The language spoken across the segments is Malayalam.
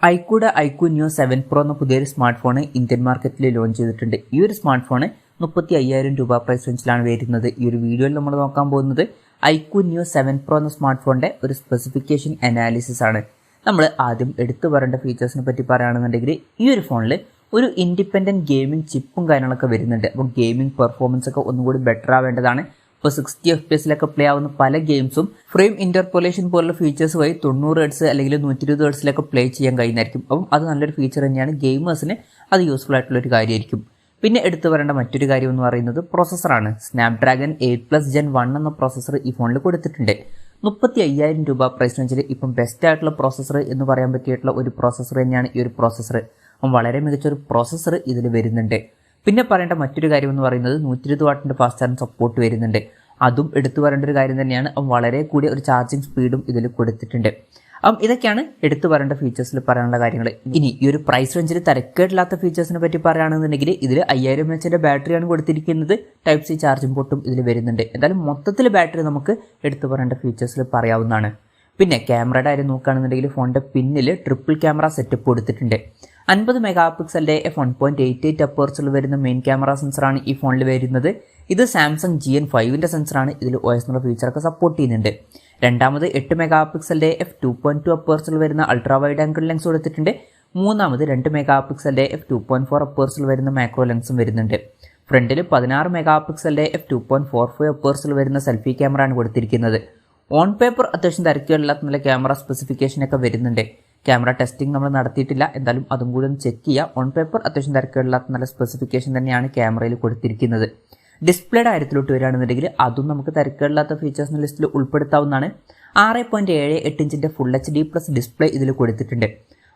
Iqoo Neo 7 Pro എന്ന പുതിയൊരു സ്മാർട്ട് ഫോൺ ഇന്ത്യൻ മാർക്കറ്റിൽ ലോഞ്ച് ചെയ്തിട്ടുണ്ട്. ഈ ഒരു സ്മാർട്ട് ഫോൺ 35,000 രൂപ പ്രൈസ് റേഞ്ചിലാണ് വരുന്നത്. ഈ ഒരു വീഡിയോയിൽ നമ്മൾ നോക്കാൻ പോകുന്നത് Iqoo Neo 7 Pro എന്ന സ്മാർട്ട് ഫോണിന്റെ ഒരു സ്പെസിഫിക്കേഷൻ അനാലിസിസ് ആണ്. നമ്മൾ ആദ്യം എടുത്തു പറയേണ്ട ഫീച്ചേഴ്സിനെ പറ്റി പറയുകയാണെന്നുണ്ടെങ്കിൽ ഈ ഒരു ഫോണിൽ ഒരു ഇൻഡിപെൻഡന്റ് ഗെയിമിംഗ് ചിപ്പും കാര്യങ്ങളൊക്കെ വരുന്നുണ്ട്. അപ്പോൾ ഗെയിമിംഗ് പെർഫോമൻസ് ഒക്കെ ഒന്നുകൂടി ബെറ്റർ ആവേണ്ടതാണ്. ഇപ്പോൾ 60 FPS പ്ലേ ആവുന്ന പല ഗെയിംസും ഫ്രെയിം ഇന്റർപോലേഷൻ പോലുള്ള ഫീച്ചേഴ്സ് വഴി 90 Hz അല്ലെങ്കിൽ 120 Hz പ്ലേ ചെയ്യാൻ കഴിയുന്നതായിരിക്കും. അപ്പം അത് നല്ലൊരു ഫീച്ചർ തന്നെയാണ്. ഗെയിമേഴ്സിന് അത് യൂസ്ഫുൾ ആയിട്ടുള്ള ഒരു കാര്യമായിരിക്കും. പിന്നെ എടുത്തു പറയേണ്ട മറ്റൊരു കാര്യം എന്ന് പറയുന്നത് പ്രോസസ്സറാണ്. സ്നാപ്ഡ്രാഗൺ 8+ Gen 1 എന്ന പ്രോസസ്സർ ഈ ഫോണിൽ കൊടുത്തിട്ടുണ്ട്. 35,000 രൂപ പ്രൈസ് റേഞ്ചിൽ ഇപ്പം ബെസ്റ്റ് ആയിട്ടുള്ള പ്രോസസ്സർ എന്ന് പറയാൻ പറ്റിയിട്ടുള്ള ഒരു പ്രോസസ്സർ തന്നെയാണ് ഈ ഒരു പ്രോസസ്സർ. അപ്പം വളരെ മികച്ചൊരു പ്രോസസ്സർ ഇതിൽ വരുന്നുണ്ട്. പിന്നെ പറയേണ്ട മറ്റൊരു കാര്യം എന്ന് പറയുന്നത് 120 വാട്ടിന്റെ ഫാസ്റ്റ് ചാർജിംഗ് സപ്പോർട്ട് വരുന്നുണ്ട്. അതും എടുത്തു പറയേണ്ട ഒരു കാര്യം തന്നെയാണ്. വളരെ കൂടിയ ഒരു ചാർജിങ് സ്പീഡും ഇതിൽ കൊടുത്തിട്ടുണ്ട്. ഇതൊക്കെയാണ് എടുത്തു പറയേണ്ട ഫീച്ചേഴ്സിൽ പറയാനുള്ള കാര്യങ്ങൾ. ഇനി ഈ ഒരു പ്രൈസ് റേഞ്ചിൽ തരക്കേടില്ലാത്ത ഫീച്ചേഴ്സിനെ പറ്റി പറയുകയാണെന്നുണ്ടെങ്കിൽ ഇതിൽ 5000 mAh ബാറ്ററിയാണ് കൊടുത്തിരിക്കുന്നത്. ടൈപ്പ് സി ചാർജിംഗ് പോർട്ടും ഇതിൽ വരുന്നുണ്ട്. എന്തായാലും മൊത്തത്തിൽ ബാറ്ററി നമുക്ക് എടുത്തു പറയേണ്ട ഫീച്ചേഴ്സിൽ പറയാവുന്നതാണ്. പിന്നെ ക്യാമറയുടെ കാര്യം നോക്കുകയാണെന്നുണ്ടെങ്കിൽ ഫോണിന്റെ പിന്നിൽ ട്രിപ്പിൾ ക്യാമറ സെറ്റപ്പ് കൊടുത്തിട്ടുണ്ട്. 50 മെഗാപിക്സലിന്റെ f1.88 അപ്പേർച്ചറിൽ വരുന്ന മെയിൻ ക്യാമറ സെൻസറാണ് ഈ ഫോണിൽ വരുന്നത്. ഇത് സാംസങ് GN5ന്റെ സെൻസറാണ്. ഇതിൽ OS എന്നുള്ള ഫീച്ചറൊക്കെ സപ്പോർട്ട് ചെയ്യുന്നുണ്ട്. രണ്ടാമത് 8 മെഗാപിക്സലിന്റെ f2.2 അപ്പേർച്ചറിൽ വരുന്ന അൾട്രാ വൈഡ് ആംഗിൾ ലെൻസ് കൊടുത്തിട്ടുണ്ട്. മൂന്നാമത് 2 മെഗാപിക്സലിന്റെ f2.4 അപ്പേർച്ചറിൽ വരുന്ന മാക്രോ ലെൻസും വരുന്നുണ്ട്. ഫ്രണ്ടിൽ 16 മെഗാപിക്സലിന്റെ f2.45 അപ്പേർച്ചറിൽ വരുന്ന സെൽഫി ക്യാമറ ആണ് കൊടുത്തിരിക്കുന്നത്. ഓൺ പേപ്പർ അത്യാവശ്യം തിരക്കുകളില്ലാത്ത നല്ല ക്യാമറ സ്പെസിഫിക്കേഷനൊക്കെ വരുന്നുണ്ട്. ക്യാമറ ടെസ്റ്റിംഗ് നമ്മൾ നടത്തിയിട്ടില്ല. എന്തായാലും അതും കൂടി ഒന്ന് ചെക്ക് ചെയ്യുക. ഓൺ പേപ്പർ അത്യാവശ്യം തിരക്കുകളില്ലാത്ത നല്ല സ്പെസിഫിക്കേഷൻ തന്നെയാണ് ക്യാമറയിൽ കൊടുത്തിരിക്കുന്നത്. ഡിസ്പ്ലേയുടെ കാര്യത്തിലോട്ട് വരികയാണെന്നുണ്ടെങ്കിൽ അതും നമുക്ക് തിരക്കുകളില്ലാത്ത ഫീച്ചേഴ്സിന്റെ ലിസ്റ്റിൽ ഉൾപ്പെടുത്താവുന്നതാണ്. 6.78 ഇഞ്ചിന്റെ ഫുൾ HD+ ഡിസ്പ്ലേ ഇതിൽ കൊടുത്തിട്ടുണ്ട്.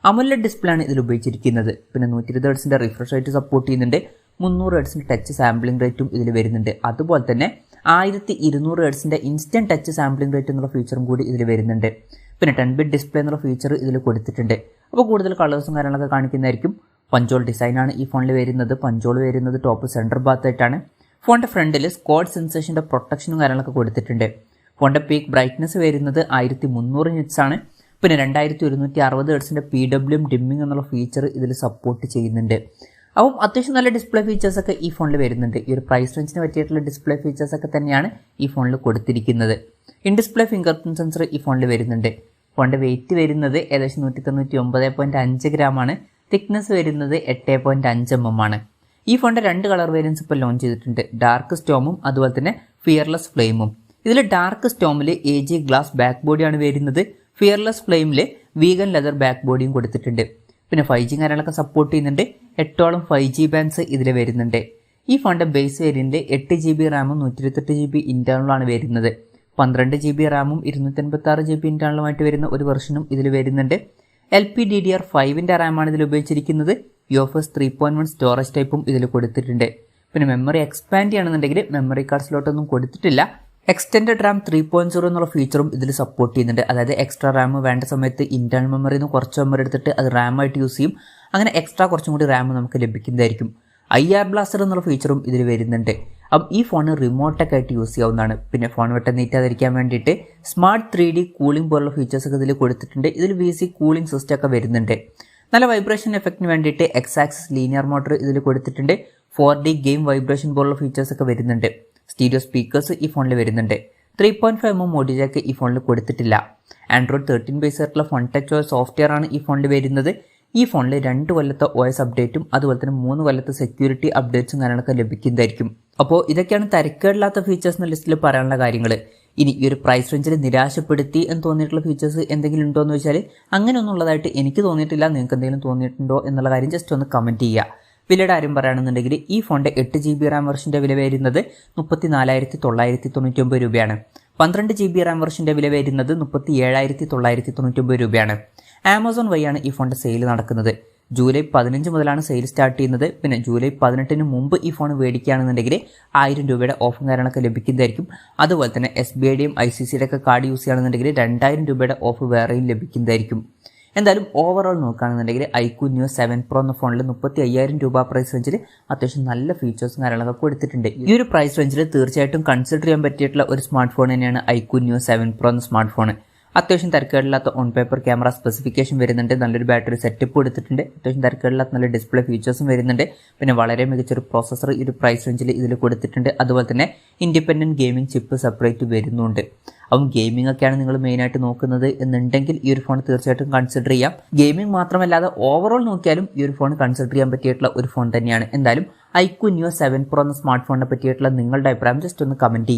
amoled ഡിസ്പ്ലേ ആണ് ഇതിൽ ഉപയോഗിച്ചിരിക്കുന്നത്. പിന്നെ 120 Hz റിഫ്രഷ് റേറ്റ് സപ്പോർട്ട് ചെയ്യുന്നുണ്ട്. 300 Hz ടച്ച് സാമ്പിളിംഗ് റേറ്റും ഇതിൽ വരുന്നുണ്ട്. അതുപോലെ തന്നെ 1200 Hz instant touch sampling rate എന്നുള്ള ഫീച്ചറും കൂടി ഇതിൽ വരുന്നുണ്ട്. പിന്നെ 10-bit ഡിസ്പ്ലേ എന്നുള്ള ഫീച്ചർ ഇതിൽ കൊടുത്തിട്ടുണ്ട്. അപ്പോൾ കൂടുതൽ കളേഴ്സും കാര്യങ്ങളൊക്കെ കാണിക്കുന്നതായിരിക്കും. പഞ്ചോൾ ഡിസൈനാണ് ഈ ഫോണിൽ വരുന്നത്. പഞ്ചോൾ വരുന്നത് ടോപ്പ് സെൻറ്റർ ഭാഗത്തായിട്ടാണ്. ഫോണിന്റെ ഫ്രണ്ടിൽ സ്ക്വാഡ് സെൻസേഷന്റെ പ്രൊട്ടക്ഷനും കാര്യങ്ങളൊക്കെ കൊടുത്തിട്ടുണ്ട്. ഫോണിന്റെ പീക്ക് ബ്രൈറ്റ്നസ് വരുന്നത് 1300 nits ആണ്. പിന്നെ 2160 Hz PWM ഡിമ്മിങ് എന്നുള്ള ഫീച്ചർ ഇതിൽ സപ്പോർട്ട് ചെയ്യുന്നുണ്ട്. അപ്പം അത്യാവശ്യം നല്ല ഡിസ്പ്ലേ ഫീച്ചേഴ്സ് ഒക്കെ ഈ ഫോണിൽ വരുന്നുണ്ട്. ഈ ഒരു പ്രൈസ് റേഞ്ചിന് പറ്റിയിട്ടുള്ള ഡിസ്പ്ലേ ഫീച്ചേഴ്സ് ഒക്കെ തന്നെയാണ് ഈ ഫോണിൽ കൊടുത്തിരിക്കുന്നത്. In display finger print sensor ഈ ഫോണിൽ വരുന്നുണ്ട്. ഫോണിന്റെ വെയിറ്റ് വരുന്നത് ഏകദേശം 199.5 gram ആണ്. തിക്നെസ് വരുന്നത് 8.5 mm ആണ്. ഈ ഫോണിന്റെ 2 കളർ വേരിയൻസ് ഇപ്പോൾ ലോഞ്ച് ചെയ്തിട്ടുണ്ട്. ഡാർക്ക് സ്റ്റോമും അതുപോലെ തന്നെ ഫിയർലെസ് ഫ്ലെയിമും. ഇതിൽ ഡാർക്ക് സ്റ്റോമിൽ AG ഗ്ലാസ് ബാക്ക് ബോഡിയാണ് വരുന്നത്. ഫിയർലെസ് ഫ്ലെയിമിൽ വീഗൻ ലെതർ ബാക്ക് ബോഡിയും കൊടുത്തിട്ടുണ്ട്. പിന്നെ 5G കാര്യങ്ങളൊക്കെ സപ്പോർട്ട് ചെയ്യുന്നുണ്ട്. 8ഓളം 5G ബാൻഡ്സ് ഇതിൽ വരുന്നുണ്ട്. ഈ ഫോണിന്റെ ബേസ് വേരിയന്റ് 8GB റാമും 128GB ഇന്റേണലാണ് വരുന്നത്. 12GB റാമും 256GB ഇന്റേണലുമായിട്ട് വരുന്ന ഒരു വെർഷനും ഇതിൽ വരുന്നുണ്ട്. LPDDR5ന്റെ റാമാണ് ഇതിൽ ഉപയോഗിച്ചിരിക്കുന്നത്. UFS 3.1 സ്റ്റോറേജ് ടൈപ്പും ഇതിൽ കൊടുത്തിട്ടുണ്ട്. പിന്നെ മെമ്മറി എക്സ്പാൻഡ് ചെയ്യണമെന്നുണ്ടെങ്കിൽ മെമ്മറി കാർഡ് സ്ലോട്ടൊന്നും കൊടുത്തിട്ടില്ല. എക്സ്റ്റൻഡഡ് റാം 3.0 എന്നുള്ള ഫീച്ചറും ഇതിൽ സപ്പോർട്ട് ചെയ്യുന്നുണ്ട്. അതായത് എക്സ്ട്രാ റാം വേണ്ട സമയത്ത് ഇന്റേണൽ മെമ്മറിയിൽ നിന്ന് കുറച്ച് മെമ്മറി എടുത്തിട്ട് അത് റാമായിട്ട് യൂസ് ചെയ്യും. അങ്ങനെ എക്സ്ട്രാ കുറച്ചും കൂടി റാം നമുക്ക് ലഭിക്കുന്നതായിരിക്കും. IR ബ്ലാസ്റ്റർ എന്നുള്ള ഫീച്ചറും ഇതിൽ വരുന്നുണ്ട്. അപ്പം ഈ ഫോൺ റിമോട്ടൊക്കെ ആയിട്ട് യൂസ് ചെയ്യാവുന്നതാണ്. പിന്നെ ഫോൺ വെട്ടം നീറ്റാതിരിക്കാൻ വേണ്ടിയിട്ട് സ്മാർട്ട് 3D കൂളിംഗ് പോലുള്ള ഫീച്ചേഴ്സ് ഒക്കെ ഇതിൽ കൊടുത്തിട്ടുണ്ട്. ഇതിൽ VC കൂളിംഗ് സിസ്റ്റം ഒക്കെ വരുന്നുണ്ട്. നല്ല വൈബ്രേഷൻ എഫക്റ്റിന് വേണ്ടിയിട്ട് X-ആക്സിസ് ലീനിയർ മോട്ടർ ഇതിൽ കൊടുത്തിട്ടുണ്ട്. 4D ഗെയിം വൈബ്രേഷൻ പോലുള്ള ഫീച്ചേഴ്സ് ഒക്കെ വരുന്നുണ്ട്. സ്റ്റീരിയോ സ്പീക്കേഴ്സ് ഈ ഫോണിൽ വരുന്നുണ്ട്. 3.5 mm ഓഡിയോ ജാക്ക് ഈ ഫോണിൽ കൊടുത്തിട്ടില്ല. ആൻഡ്രോയിഡ് 13 ബേസ് ആയിട്ടുള്ള ഫോൺ ടച്ച് OS സോഫ്റ്റ്വെയർ ആണ് ഈ ഫോണിൽ വരുന്നത്. ഈ ഫോണിൽ 2 കൊല്ലത്തെ OS അപ്ഡേറ്റും അതുപോലെ തന്നെ 3 കൊല്ലത്തെ സെക്യൂരിറ്റി അപ്ഡേറ്റ്സും കാര്യങ്ങളൊക്കെ ലഭിക്കുന്നതായിരിക്കും. അപ്പോൾ ഇതൊക്കെയാണ് തരക്കേടില്ലാത്ത ഫീച്ചേഴ്സ് എന്ന ലിസ്റ്റിൽ പറയാനുള്ള കാര്യങ്ങൾ. ഇനി ഈ ഒരു പ്രൈസ് റേഞ്ചിൽ നിരാശപ്പെടുത്തി എന്ന് തോന്നിയിട്ടുള്ള ഫീച്ചേഴ്സ് എന്തെങ്കിലും ഉണ്ടോ എന്ന് വെച്ചാൽ അങ്ങനെയൊന്നും ഉള്ളതായിട്ട് എനിക്ക് തോന്നിയിട്ടില്ല. നിങ്ങൾക്ക് എന്തെങ്കിലും തോന്നിയിട്ടുണ്ടോ എന്നുള്ള കാര്യം ജസ്റ്റ് ഒന്ന് കമൻറ്റ് ചെയ്യുക. വിലയുടെ കാര്യം പറയുകയാണെന്നുണ്ടെങ്കിൽ ഈ ഫോണിന്റെ 8GB റാം വെർഷന്റെ വില വരുന്നത് 34,999 രൂപയാണ്. 12GB റാം വെർഷന്റെ വില വരുന്നത് 37,999 രൂപയാണ്. ആമസോൺ വഴിയാണ് ഈ ഫോണിന്റെ സെയിൽ നടക്കുന്നത്. ജൂലൈ 15 മുതലാണ് സെയിൽ സ്റ്റാർട്ട് ചെയ്യുന്നത്. പിന്നെ ജൂലൈ 18 മുമ്പ് ഈ ഫോൺ മേടിക്കുകയാണെന്നുണ്ടെങ്കിൽ 1000 രൂപയുടെ ഓഫും കാര്യങ്ങളൊക്കെ ലഭിക്കുന്നതായിരിക്കും. അതുപോലെ തന്നെ SBIയുടെയും ICICIയുടെ ഒക്കെ കാർഡ് യൂസ് ചെയ്യുകയാണെന്നുണ്ടെങ്കിൽ 2000 രൂപയുടെ ഓഫ് വേറെയും ലഭിക്കുന്നതായിരിക്കും. എന്തായാലും ഓവറോൾ നോക്കുകയാണെന്നുണ്ടെങ്കിൽ Iqoo Neo 7 Pro എന്ന ഫോണിൽ 35,000 രൂപ പ്രൈസ് റേഞ്ചിൽ അത്യാവശ്യം നല്ല ഫീച്ചേഴ്സും കാര്യങ്ങളൊക്കെ കൊടുത്തിട്ടുണ്ട്. ഈ ഒരു പ്രൈസ് റേഞ്ചിൽ തീർച്ചയായിട്ടും കൺസിഡർ ചെയ്യാൻ പറ്റിയിട്ടുള്ള ഒരു സ്മാർട്ട് ഫോൺ തന്നെയാണ് Iqoo Neo 7 Pro എന്ന സ്മാർട്ട് ഫോൺ. അത്യാവശ്യം തിരക്കേടില്ലാത്ത ഓൺ പേപ്പർ ക്യാമറ സ്പെസിഫിക്കേഷൻ വരുന്നുണ്ട്, നല്ലൊരു ബാറ്ററി സെറ്റപ്പ് കൊടുത്തിട്ടുണ്ട്, അത്യാവശ്യം തിരക്കേടില്ലാത്ത നല്ല ഡിസ്പ്ലേ ഫീച്ചേഴ്സും വരുന്നുണ്ട്. പിന്നെ വളരെ മികച്ചൊരു പ്രോസസ്സർ ഈ ഒരു പ്രൈസ് റേഞ്ചിൽ ഇതിൽ കൊടുത്തിട്ടുണ്ട്. അതുപോലെ തന്നെ ഇൻഡിപെൻഡൻറ്റ് ഗെയിമിംഗ് ചിപ്പ് സെപ്പറേറ്റ് വരുന്നുണ്ട്. അപ്പം ഗെയിമിംഗ് ഒക്കെയാണ് നിങ്ങൾ മെയിനായിട്ട് നോക്കുന്നത് എന്നുണ്ടെങ്കിൽ ഈ ഒരു ഫോൺ തീർച്ചയായിട്ടും കൺസിഡർ ചെയ്യാം. ഗെയിമിംഗ് മാത്രമല്ലാതെ ഓവറോൾ നോക്കിയാലും ഈ ഒരു ഫോൺ കൺസിഡർ ചെയ്യാൻ പറ്റിയിട്ടുള്ള ഒരു ഫോൺ തന്നെയാണ്. എന്തായാലും Iqoo Neo 7 Pro എന്ന സ്മാർട്ട് ഫോണിനെ പറ്റിയിട്ടുള്ള നിങ്ങളുടെ അഭിപ്രായം ജസ്റ്റ് ഒന്ന് കമൻറ്റ് ചെയ്യുക.